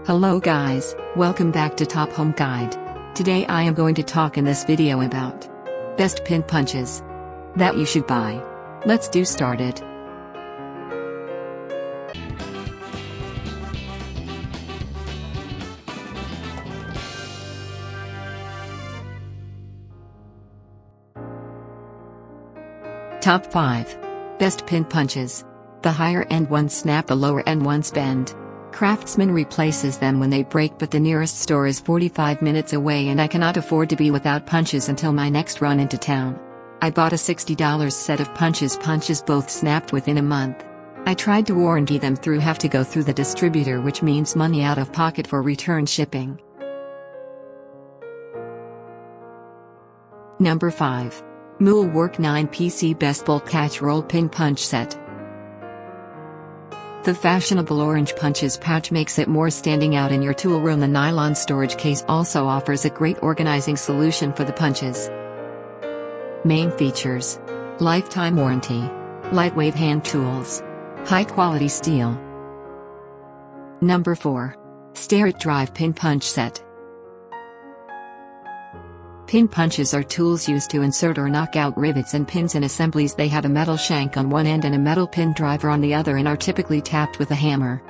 Hello guys, welcome back to Top Home Guide. Today I am going to talk in this video about best pin punches that you should buy. Let's do started. Top 5 Best Pin Punches. The higher end ones snap, the lower end ones bend. Craftsman replaces them when they break, but the nearest store is 45 minutes away and I cannot afford to be without punches until my next run into town. I bought a $60 set of punches both snapped within a month. I tried to warranty them through, have to go through the distributor, which means money out of pocket for return shipping. Number 5. Mool Work 9PC Best Bulk Catch Roll Pin Punch Set. The fashionable orange punches pouch makes it more standing out in your tool room. The nylon storage case also offers a great organizing solution for the punches. Main features: lifetime warranty, lightweight hand tools, high quality steel. Number 4. Starrett Drive Pin Punch Set. Pin punches are tools used to insert or knock out rivets and pins in assemblies. They have a metal shank on one end and a metal pin driver on the other and are typically tapped with a hammer.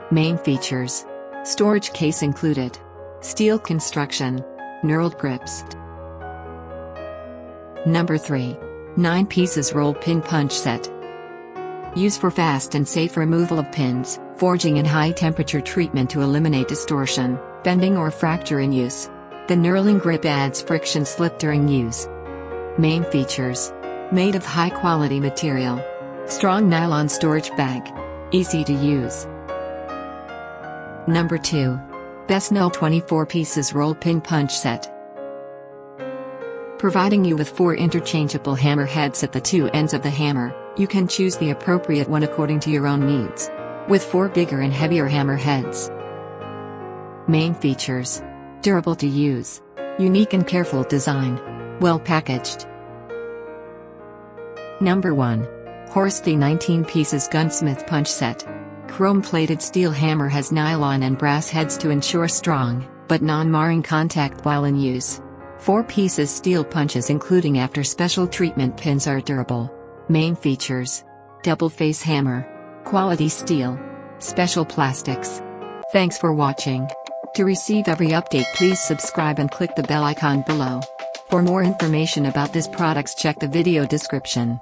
Main features: storage case included, steel construction, knurled grips. Number 3. 9 pieces roll pin punch set. Used for fast and safe removal of pins, forging and high temperature treatment to eliminate distortion, bending or fracture in use. The knurling grip adds friction slip during use. Main features: made of high quality material, strong nylon storage bag, easy to use. Number 2. Besnell 24 pieces roll pin punch set. Providing you with 4 interchangeable hammer heads at the 2 ends of the hammer, you can choose the appropriate one according to your own needs. With 4 bigger and heavier hammer heads. Main features: durable to use, unique and careful design, well packaged. Number 1. Horsley 19 pieces gunsmith punch set. Chrome-plated steel hammer has nylon and brass heads to ensure strong, but non-marring contact while in use. 4 pieces steel punches including after special treatment pins are durable. Main features: double face hammer, quality steel, special plastics. Thanks for watching. To receive every update, please subscribe and click the bell icon below. For more information about this products, check the video description.